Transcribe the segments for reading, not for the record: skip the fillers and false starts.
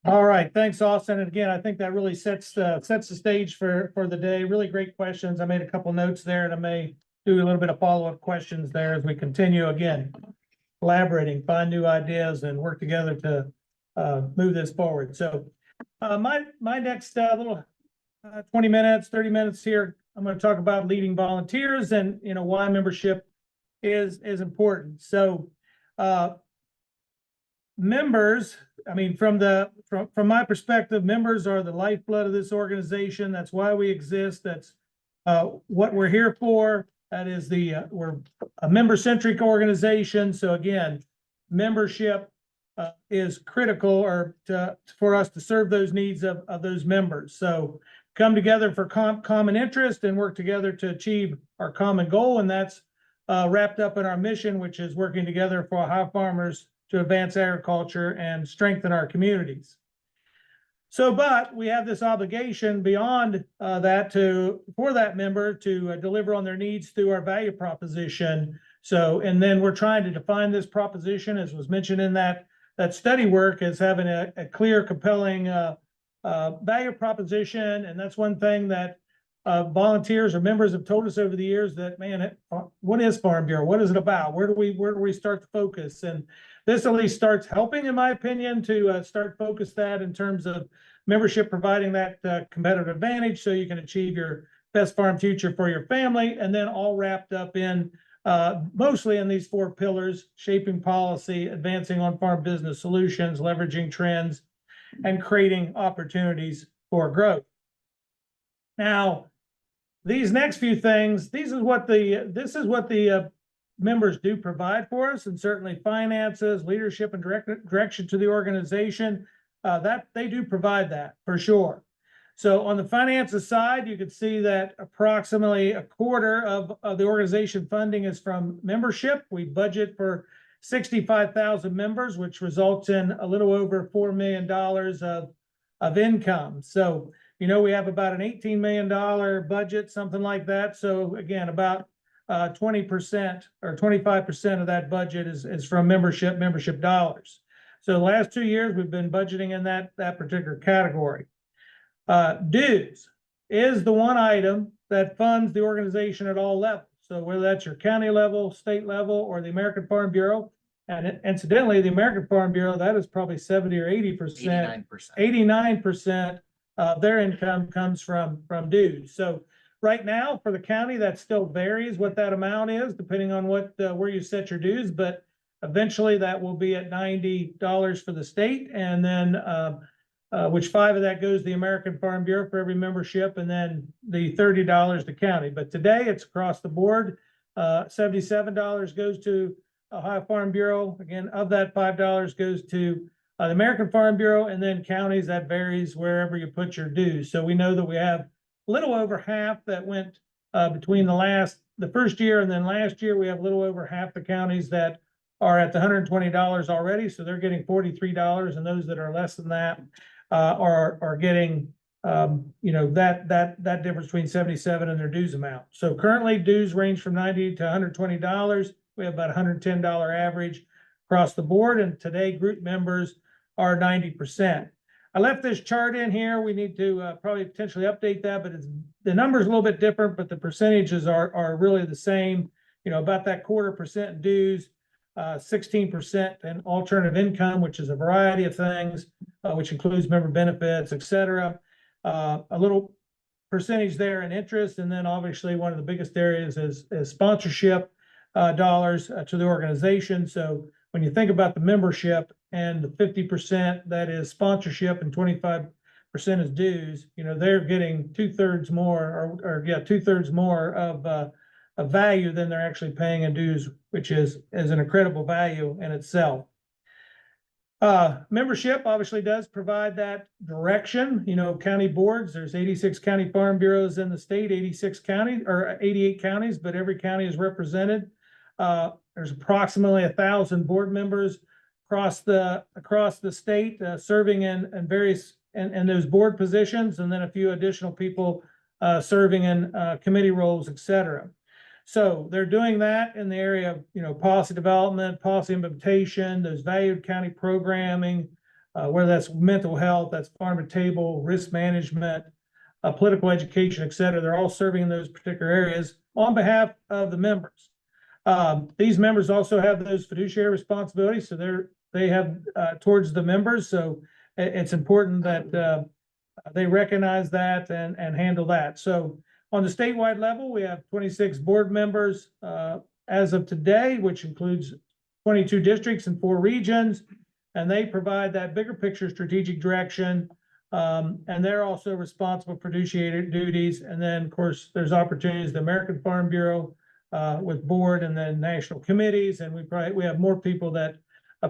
All right, thanks, Austin. And again, I think that really sets the stage for the day. Really great questions. I made a couple notes there, and I may do a little bit of follow-up questions there as we continue again, collaborating, find new ideas, and work together to move this forward. So my next little 20 minutes, 30 minutes here, I'm going to talk about leading volunteers and why membership is important. So members, I mean, from my perspective, members are the lifeblood of this organization. That's why we exist. That's what we're here for. That is we're a member-centric organization. So again, membership is critical for us to serve those needs of those members. So come together for common interest and work together to achieve our common goal. And that's wrapped up in our mission, which is working together for Ohio farmers to advance agriculture and strengthen our communities. So, but we have this obligation beyond that for that member to deliver on their needs through our value proposition. So, and then we're trying to define this proposition, as was mentioned in that study work, as having a clear, compelling value proposition. And that's one thing that volunteers or members have told us over the years, that, man, what is Farm Bureau? What is it about? Where do we start to focus? And this at least starts helping, in my opinion, to start focus that in terms of membership providing that competitive advantage so you can achieve your best farm future for your family, and then all wrapped up in mostly in these 4 pillars: shaping policy, advancing on-farm business solutions, leveraging trends, and creating opportunities for growth. Now, these next few things, this is what the members do provide for us, and certainly finances, leadership, and direction to the organization. That they do provide that for sure. So on the finances side, you can see that approximately a quarter of the organization funding is from membership. We budget for 65,000 members, which results in a little over $4 million of income. So, we have about an $18 million budget, something like that. So again, about 20% or 25% of that budget is from membership dollars. So the last 2 years, we've been budgeting in that particular category. Dues is the one item that funds the organization at all levels. So whether that's your county level, state level, or the American Farm Bureau, and incidentally, the American Farm Bureau, that is probably 70 or 80%, 89% of their income comes from dues. So right now for the county, that still varies what that amount is, depending on where you set your dues, but eventually that will be at $90 for the state, and then which 5 of that goes to the American Farm Bureau for every membership, and then the $30 to county. But today it's across the board. $77 goes to Ohio Farm Bureau. Again, of that, $5 goes to the American Farm Bureau, and then counties, that varies wherever you put your dues. So we know that we have a little over half that went between the first year and then last year. We have a little over half the counties that are at the $120 already, so they're getting $43, and those that are less than that are getting that difference between 77 and their dues amount. So currently dues range from $90 to $120. We have about $110 average across the board, and today group members are 90%. I left this chart in here. We need to probably potentially update that, but the number's a little bit different, but the percentages are really the same. About that 0.25% in dues, 16% in alternative income, which is a variety of things, which includes member benefits, et cetera. A little percentage there in interest, and then obviously one of the biggest areas is sponsorship dollars to the organization. So when you think about the membership and the 50% that is sponsorship and 25% is dues, they're getting 2/3 more, or 2/3 more of value than they're actually paying in dues, which is an incredible value in itself. Membership obviously does provide that direction. County boards, there's 86 county farm bureaus in the state, 86 counties or 88 counties, but every county is represented. There's approximately 1,000 board members across the state serving in various in those board positions, and then a few additional people serving in committee roles, et cetera. So they're doing that in the area of policy development, policy implementation, those valued county programming, whether that's mental health, that's farm to table, risk management, political education, et cetera. They're all serving in those particular areas on behalf of the members. These members also have those fiduciary responsibilities, so they have towards the members. So it's important that they recognize that and handle that. So on the statewide level, we have 26 board members as of today, which includes 22 districts and 4 regions, and they provide that bigger picture strategic direction. And they're also responsible for fiduciary duties. And then, of course, there's opportunities, the American Farm Bureau with board and then national committees. And we have more people that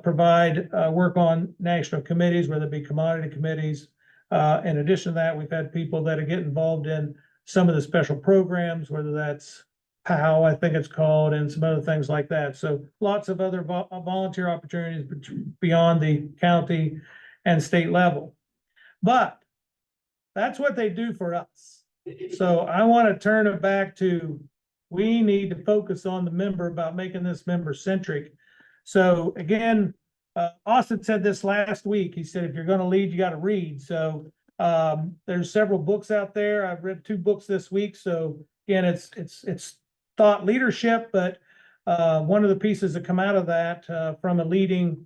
provide work on national committees, whether it be commodity committees. In addition to that, we've had people that get involved in some of the special programs, whether that's POW, I think it's called, and some other things like that. So lots of other volunteer opportunities beyond the county and state level. But that's what they do for us. So I want to turn it back to, we need to focus on the member about making this member centric. So again, Austin said this last week. He said, if you're going to lead, you got to read. So there's several books out there. I've read 2 books this week. So again, it's thought leadership, but one of the pieces that come out of that from a leading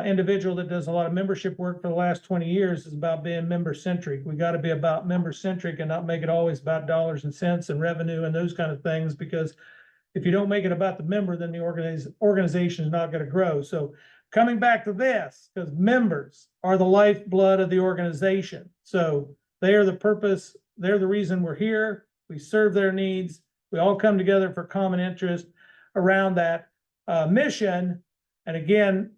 individual that does a lot of membership work for the last 20 years is about being member centric. We got to be about member centric and not make it always about dollars and cents and revenue and those kind of things, because if you don't make it about the member, then the organization is not going to grow. So coming back to this, because members are the lifeblood of the organization. So they are the purpose. They're the reason we're here. We serve their needs. We all come together for common interest around that mission. And again,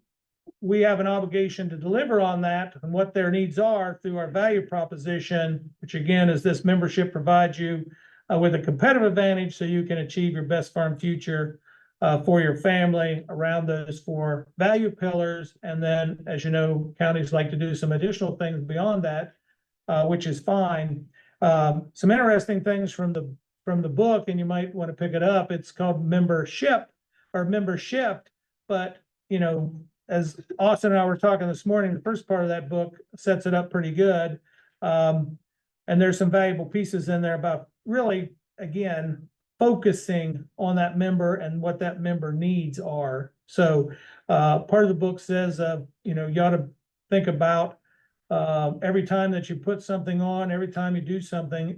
we have an obligation to deliver on that and what their needs are through our value proposition, which again is this membership provides you with a competitive advantage so you can achieve your best farm future for your family around those 4 value pillars. And then, as you know, counties like to do some additional things beyond that, which is fine. Some interesting things from the book, and you might want to pick it up. It's called Membership or Membership, but you know, as Austin and I were talking this morning, the first part of that book sets it up pretty good. And there's some valuable pieces in there about really, again, focusing on that member and what that member needs are. So part of the book says, you know, you ought to think about every time that you put something on, every time you do something,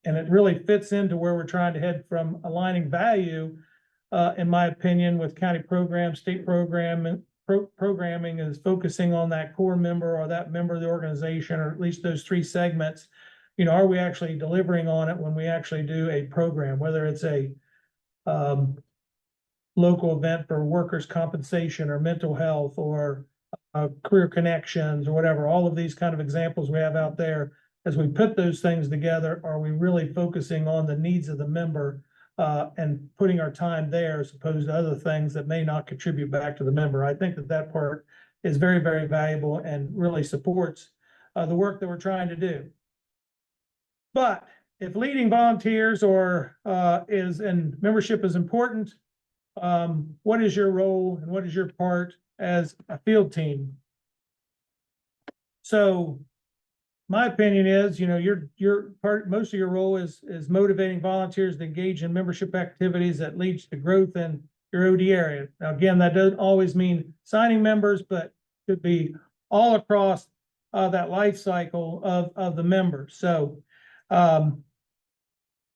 and it really fits into where we're trying to head from aligning value, in my opinion, with county programs, state programming is focusing on that core member or that member of the organization, or at least those 3 segments. You know, are we actually delivering on it when we actually do a program, whether it's a local event for workers' compensation or mental health or career connections or whatever, all of these kind of examples we have out there. As we put those things together, are we really focusing on the needs of the member and putting our time there as opposed to other things that may not contribute back to the member? I think that part is very, very valuable and really supports the work that we're trying to do. But if leading volunteers or and membership is important, what is your role and what is your part as a field team? So my opinion is, you know, your part, most of your role is motivating volunteers to engage in membership activities that leads to growth in your OD area. Now, again, that doesn't always mean signing members, but could be all across that life cycle of the members. So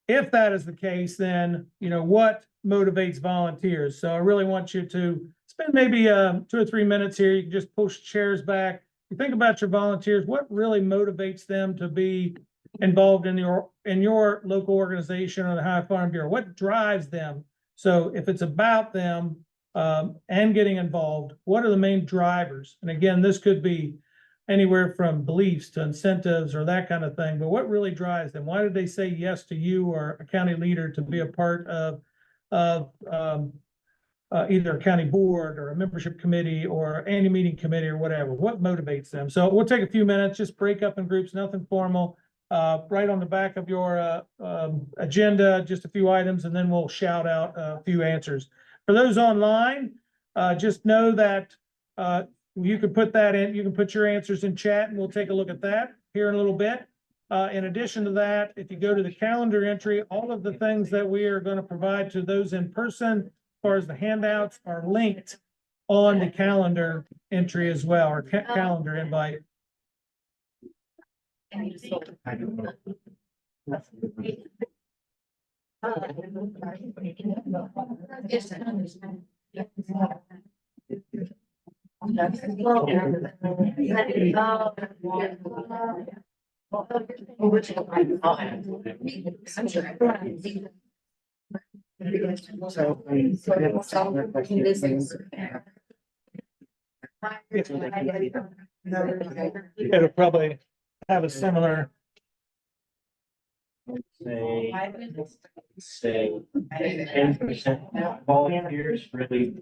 if that is the case, then, you know, what motivates volunteers? So I really want you to spend maybe 2 or 3 minutes here. You can just push chairs back. You think about your volunteers, what really motivates them to be involved in your local organization or the High Farm Bureau? What drives them? So if it's about them and getting involved, what are the main drivers? And again, this could be anywhere from beliefs to incentives or that kind of thing, but what really drives them? Why did they say yes to you or a county leader to be a part of either a county board or a membership committee or any meeting committee or whatever? What motivates them? So we'll take a few minutes, just break up in groups, nothing formal. Right on the back of your agenda, just a few items, and then we'll shout out a few answers. For those online, just know that you can put that in, you can put your answers in chat and we'll take a look at that here in a little bit. In addition to that, if you go to the calendar entry, all of the things that we are going to provide to those in person, as far as the handouts, are linked on the calendar entry as well, or calendar invite. It'll probably have a similar. Say 10% volunteers really.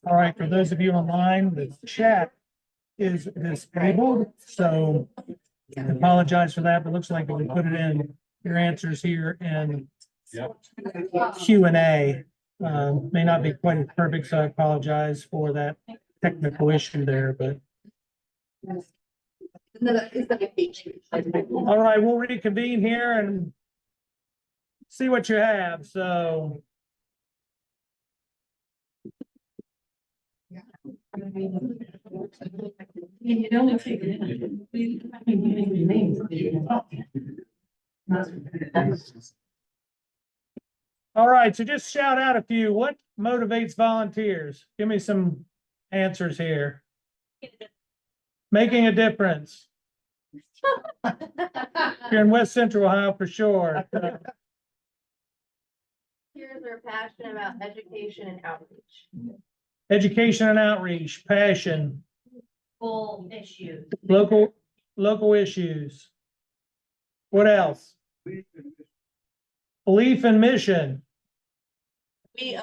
All right, for those of you online, the chat is disabled, so I apologize for that, but looks like we put it in your answers here in Q&A. May not be quite as perfect, so I apologize for that technical issue there, but. All right, we'll reconvene here and see what you have, so. You don't take it All right, so just shout out a few. What motivates volunteers? Give me some answers here. Making a difference. You're in West Central Ohio for sure. Volunteers are passionate about education and outreach. Education and outreach, passion, Full issues. local issues. What else? Belief and mission. We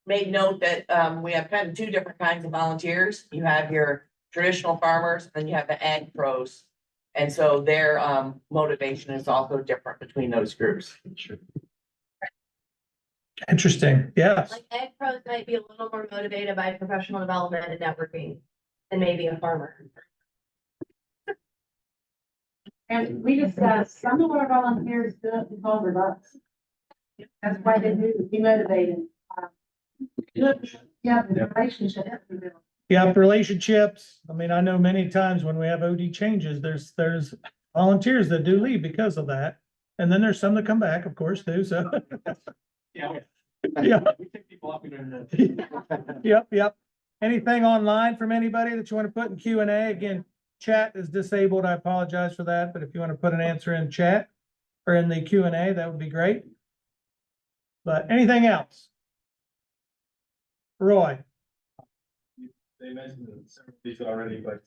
made note that we have kind of two different kinds of volunteers. You have your traditional farmers and you have the ag pros. And so their motivation is also different between those groups. Interesting, yes. Like ag pros might be a little more motivated by professional development and networking than maybe a farmer. And we just got some of our volunteers do it because of us. That's why they do, be motivated. Yeah, the relationship. Yeah, relationships. I mean, I know many times when we have OD changes, there's volunteers that do leave because of that. And then there's some that come back, of course, too, so. Yeah. Yeah. We take people up in Yep. Anything online from anybody that you want to put in Q&A? Again, chat is disabled. I apologize for that, but if you want to put an answer in chat or in the Q&A, that would be great. But anything else? Roy? They mentioned several of these already, but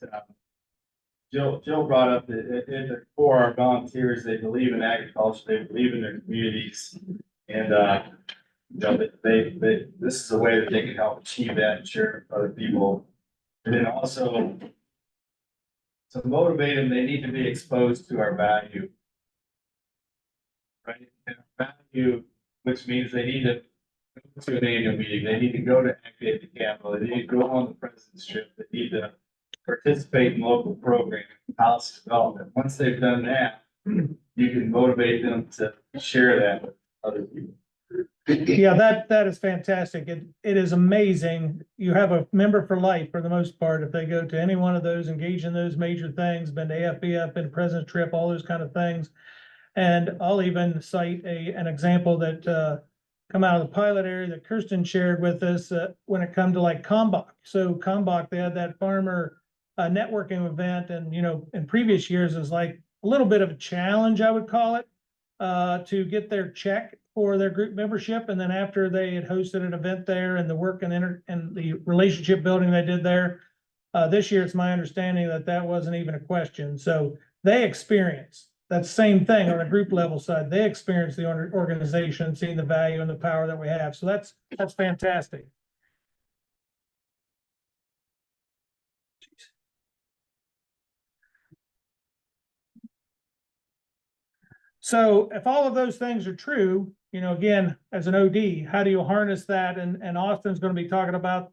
Jill brought up that for our volunteers, they believe in agriculture, they believe in their communities, and this is a way that they can help achieve that and share with other people. And then also to motivate them, they need to be exposed to our value. Right? And value, which means they need to go to an annual meeting, they need to go to Activate the Capitol, they need to go on the president's trip, they need to participate in local programming, policy development. Once they've done that, you can motivate them to share that with other people. Yeah, that is fantastic. It is amazing. You have a member for life for the most part. If they go to any one of those, engage in those major things, been to AFBF, been president's trip, all those kind of things. And I'll even cite an example that come out of the pilot area that Kirsten shared with us when it come to like Kalmbach. So Kalmbach, they had that farmer networking event, and in previous years it was like a little bit of a challenge, I would call it, to get their check for their group membership. And then after they had hosted an event there and the work and the relationship building they did there, this year it's my understanding that wasn't even a question. So they experience that same thing on a group level side. They experience the organization, seeing the value and the power that we have. So that's fantastic. So if all of those things are true, you know, again, as an OD, how do you harness that? And Austin's going to be talking about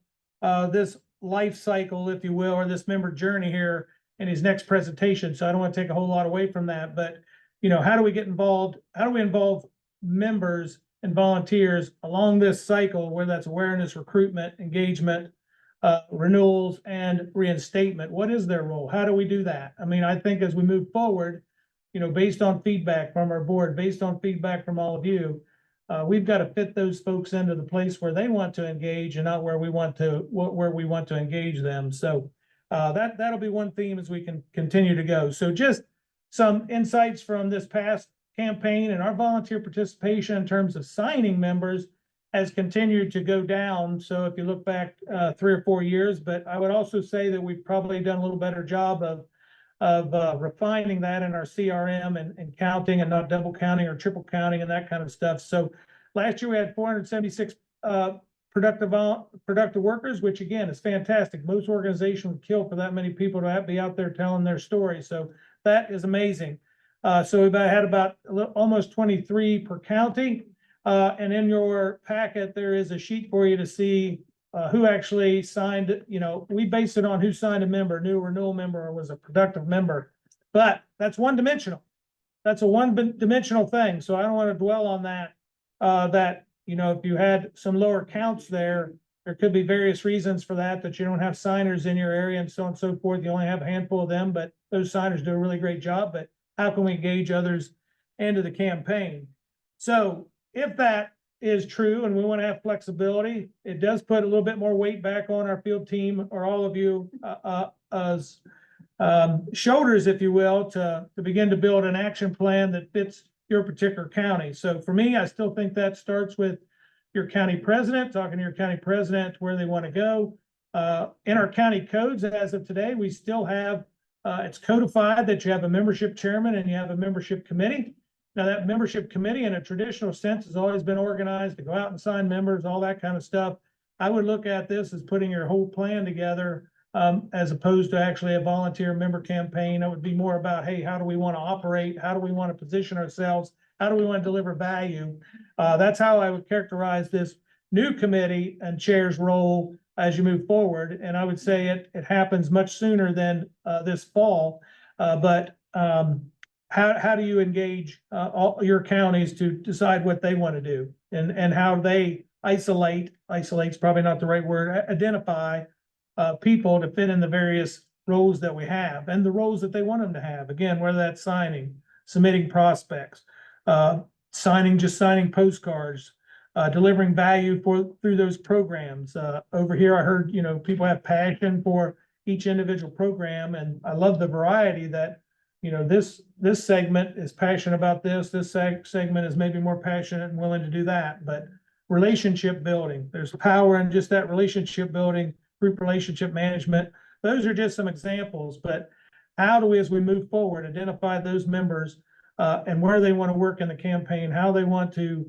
this life cycle, if you will, or this member journey here in his next presentation. So I don't want to take a whole lot away from that, but you know, how do we get involved? How do we involve members and volunteers along this cycle, whether that's awareness, recruitment, engagement, renewals, and reinstatement? What is their role? How do we do that? I mean, I think as we move forward, you know, based on feedback from our board, based on feedback from all of you, we've got to fit those folks into the place where they want to engage and not where we want to engage them. So that'll be one theme as we can continue to go. So just some insights from this past campaign, and our volunteer participation in terms of signing members has continued to go down. So if you look back 3 or 4 years, but I would also say that we've probably done a little better job of refining that in our CRM and counting and not double counting or triple counting and that kind of stuff. So last year we had 476 productive workers, which again is fantastic. Most organizations would kill for that many people to be out there telling their story. So that is amazing. So we've had about almost 23 per county. And in your packet, there is a sheet for you to see who actually signed. You know, we base it on who signed a member, new renewal member, or was a productive member. But that's one dimensional. That's a one-dimensional thing. So I don't want to dwell on that. That, you know, if you had some lower counts there could be various reasons for that, that you don't have signers in your area and so on and so forth. You only have a handful of them, but those signers do a really great job. But how can we engage others into the campaign? So if that is true and we want to have flexibility, it does put a little bit more weight back on our field team or all of you as shoulders, if you will, to begin to build an action plan that fits your particular county. So for me, I still think that starts with your county president, talking to your county president where they want to go. In our county codes, as of today, we still have, it's codified that you have a membership chairman and you have a membership committee. Now that membership committee in a traditional sense has always been organized to go out and sign members, all that kind of stuff. I would look at this as putting your whole plan together, as opposed to actually a volunteer member campaign. It would be more about, hey, how do we want to operate? How do we want to position ourselves? How do we want to deliver value? That's how I would characterize this new committee and chair's role as you move forward. And I would say it happens much sooner than this fall. How do you engage all your counties to decide what they want to do and how they isolate's probably not the right word, identify people to fit in the various roles that we have and the roles that they want them to have. Again, whether that's signing, submitting prospects, signing postcards, delivering value through those programs. Over here, I heard, you know, people have passion for each individual program, and I love the variety that, you know, this segment is passionate about this segment is maybe more passionate and willing to do that. But relationship building, there's power in just that relationship building, group relationship management. Those are just some examples, but how do we, as we move forward, identify those members and where they want to work in the campaign, how they want to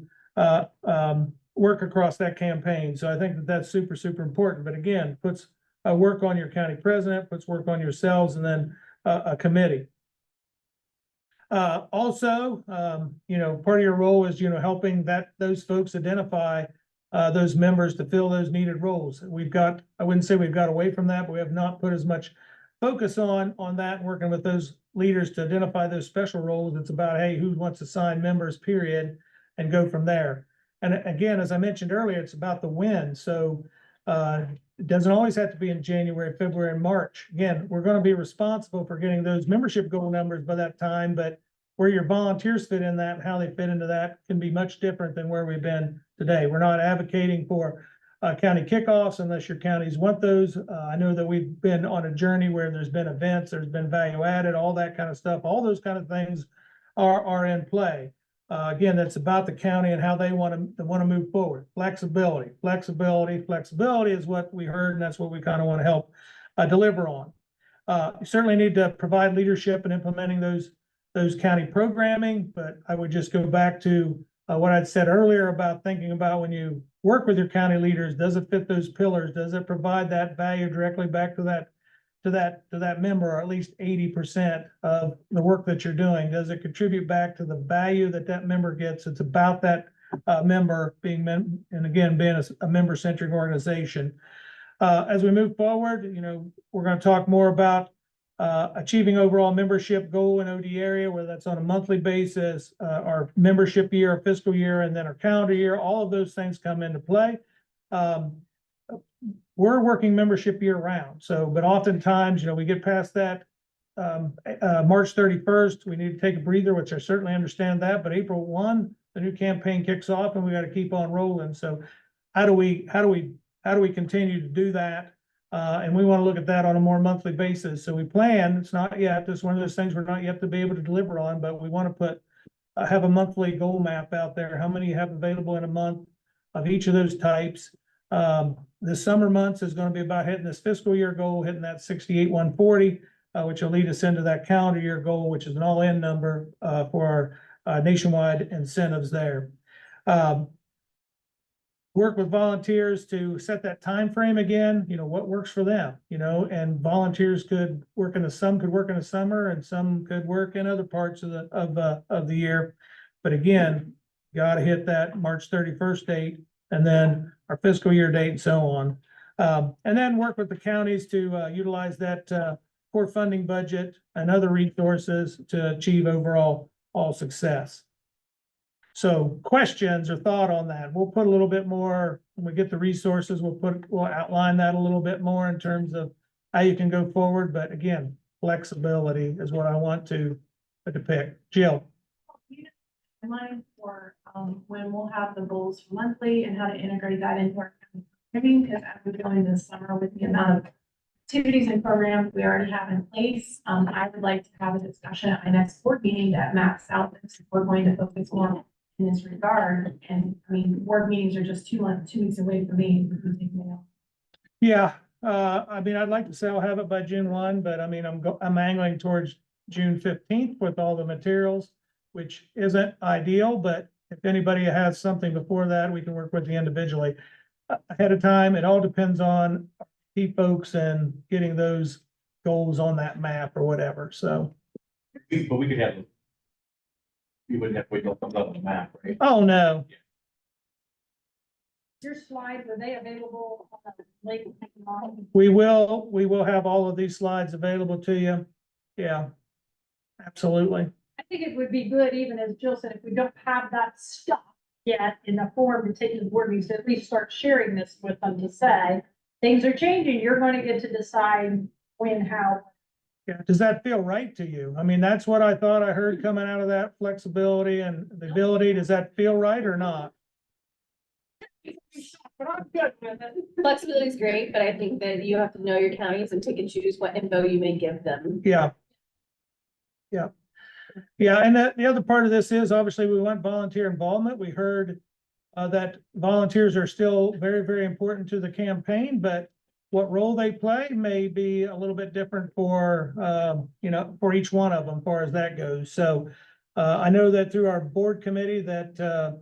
work across that campaign. So I think that's super, super important. But again, puts work on your county president, puts work on yourselves, and then a committee. Also, you know, part of your role is, you know, helping those folks identify those members to fill those needed roles. I wouldn't say we've got away from that, but we have not put as much focus on that, working with those leaders to identify those special roles. It's about, hey, who wants to sign members, period, and go from there. And again, as I mentioned earlier, it's about the when. So it doesn't always have to be in January, February, and March. Again, we're going to be responsible for getting those membership goal numbers by that time, but where your volunteers fit in that and how they fit into that can be much different than where we've been today. We're not advocating for county kickoffs unless your counties want those. I know that we've been on a journey where there's been events, there's been value added, all that kind of stuff. All those kind of things are in play. Again, that's about the county and how they want to move forward. Flexibility is what we heard, and that's what we kind of want to help deliver on. You certainly need to provide leadership in implementing those those county programming, but I would just go back to what I'd said earlier about thinking about when you work with your county leaders, does it fit those pillars? Does it provide that value directly back to that member, or at least 80% of the work that you're doing? Does it contribute back to the value that that member gets? It's about that member being and again, being a member-centric organization. As we move forward, we're going to talk more about achieving overall membership goal in OD area, whether that's on a monthly basis, our membership year, our fiscal year, and then our calendar year. All of those things come into play. We're working membership year round. So, but oftentimes, we get past that March 31st, we need to take a breather, which I certainly understand that, but April 1, the new campaign kicks off and we got to keep on rolling. So how do we continue to do that? And we want to look at that on a more monthly basis. So we plan, it's not yet, this is one of those things we're not yet to be able to deliver on, but we want to have a monthly goal map out there. How many you have available in a month of each of those types? The summer months is going to be about hitting this fiscal year goal, hitting that 68,140, which will lead us into that calendar year goal, which is an all-in number for our nationwide incentives there. Work with volunteers to set that time frame again, what works for them, and volunteers could work in the summer and some could work in other parts of the year. But again, got to hit that March 31st date and then our fiscal year date and so on. And then work with the counties to utilize that core funding budget and other resources to achieve overall success. So questions or thought on that? We'll put a little bit more, when we get the resources, we'll outline that a little bit more in terms of how you can go forward. But again, flexibility is what I want to depict. Jill. Timeline for when we'll have the goals for monthly and how to integrate that into our programming, because as we go into the summer with the amount of activities and programs we already have in place, I would like to have a discussion at my next board meeting that maps out this. We're going to focus more in this regard. And I mean, board meetings are just 2 weeks away from me. Yeah, I'd like to say I'll have it by June 1, but I'm angling towards June 15th with all the materials, which isn't ideal, but if anybody has something before that, we can work with you individually ahead of time. It all depends on key folks and getting those goals on that map or whatever. So, But we could have, you wouldn't have to wait till it comes up on the map, right? oh no, Your slides, are they available on the link? we will have all of these slides available to you. Yeah, absolutely. I think it would be good, even as Jill said, if we don't have that stuff yet in the form to take to the board meetings, to at least start sharing this with them to say, things are changing, you're going to get to decide when, how. Yeah, does that feel right to you? That's what I thought I heard coming out of that flexibility and the ability. Does that feel right or not? But I'm good with it. Flexibility is great, but I think that you have to know your counties and pick and choose what info you may give them. Yeah. Yeah. Yeah, and the other part of this is obviously we want volunteer involvement. We heard that volunteers are still very, very important to the campaign, but what role they play may be a little bit different for each one of them as far as that goes. So I know that through our board committee that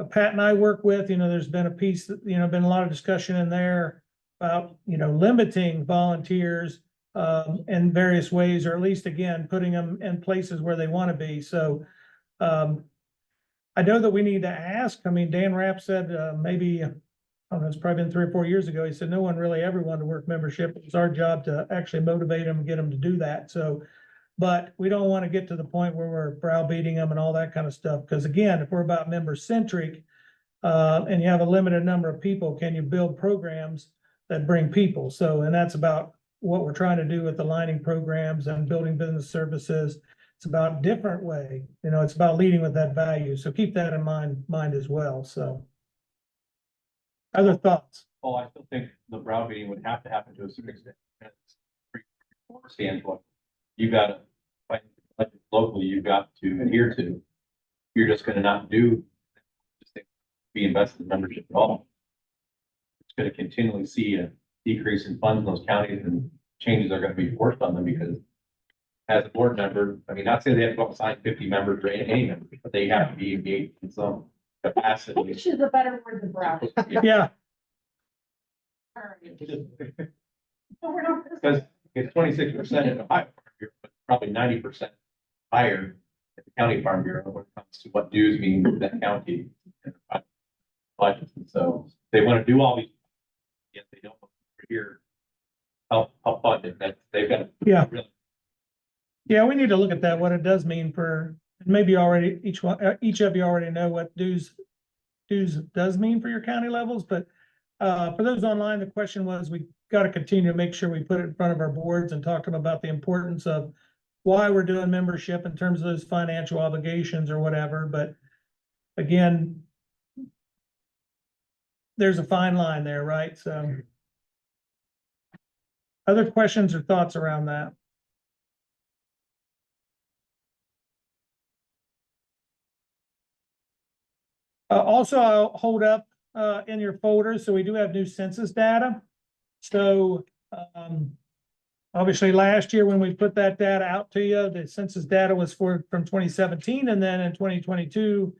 Pat and I work with, there's been a piece that, been a lot of discussion in there about, limiting volunteers in various ways, or at least again, putting them in places where they want to be. So I know that we need to ask. Dan Rapp said maybe, I don't know, it's probably been 3 or 4 years ago. He said, no one really ever wanted to work membership. It was our job to actually motivate them and get them to do that. So, but we don't want to get to the point where we're browbeating them and all that kind of stuff. Because again, if we're about member centric and you have a limited number of people, can you build programs that bring people? So, and that's about what we're trying to do with aligning programs and building business services. It's about different way, it's about leading with that value. So keep that in mind as well. So other thoughts? Oh, I still think the browbeating would have to happen to a certain extent. From our standpoint, you got to, like locally, you've got to adhere to. You're just going to not be invested in membership at all. It's going to continually see a decrease in funds in those counties, and changes are going to be forced on them because as a board member, I mean, not saying they have to go sign 50 members or any members, but they have to be engaged in some capacity. Which is a better word than browse. Yeah, So we're not. Because it's 26% in Ohio, Farm Bureau, but probably 90% higher at the county farm bureau when it comes to what dues mean to that county. Budgets, and so they want to do all these, yet they don't want to hear help fund it, that they've got. Yeah. Really, yeah, we need to look at that, what it does mean for, maybe already, each of you already know what dues does mean for your county levels, but for those online, the question was, we got to continue to make sure we put it in front of our boards and talk to them about the importance of why we're doing membership in terms of those financial obligations or whatever, but again, there's a fine line there, right? So other questions or thoughts around that? Also, I'll hold up in your folder, so we do have new census data. So obviously last year when we put that data out to you, the census data was from 2017, and then in 2022,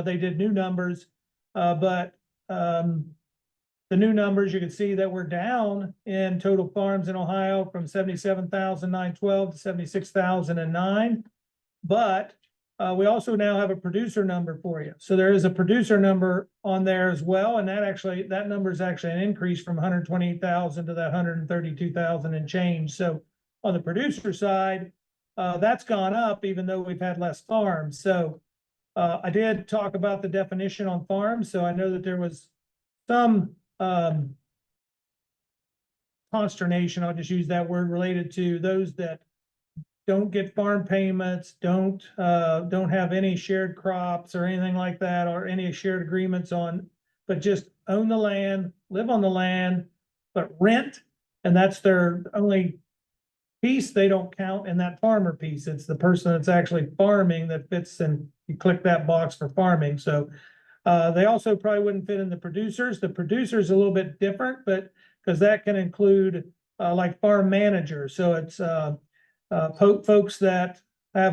they did new numbers. But the new numbers, you can see that we're down in total farms in Ohio from 77,912 to 76,009. But we also now have a producer number for you. So there is a producer number on there as well. And that number is actually an increase from 128,000 to that 132,000 and change. So on the producer side, that's gone up even though we've had less farms. So I did talk about the definition on farms. So I know that there was some consternation, I'll just use that word, related to those that don't get farm payments, don't have any shared crops or anything like that, or any shared agreements on, but just own the land, live on the land, but rent, and that's their only piece. They don't count in that farmer piece. It's the person that's actually farming that fits, and you click that box for farming. So they also probably wouldn't fit in the producers. The producers a little bit different, but because that can include like farm managers. So it's folks that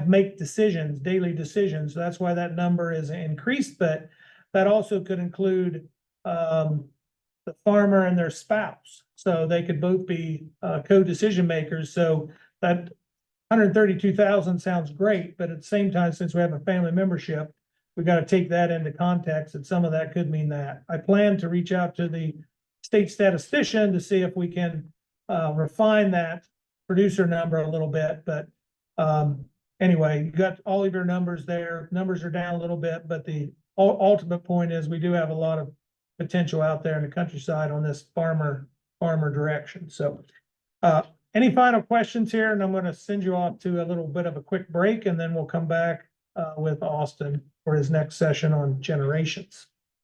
make decisions, daily decisions. That's why that number is increased, but that also could include the farmer and their spouse. So they could both be co-decision makers. So that 132,000 sounds great, but at the same time, since we have a family membership, we got to take that into context, and some of that could mean that. I plan to reach out to the state statistician to see if we can refine that producer number a little bit, but anyway, you got all of your numbers there. Numbers are down a little bit, but the ultimate point is we do have a lot of potential out there in the countryside on this farmer direction. So any final questions here? And I'm going to send you off to a little bit of a quick break, and then we'll come back with Austin for his next session on generations.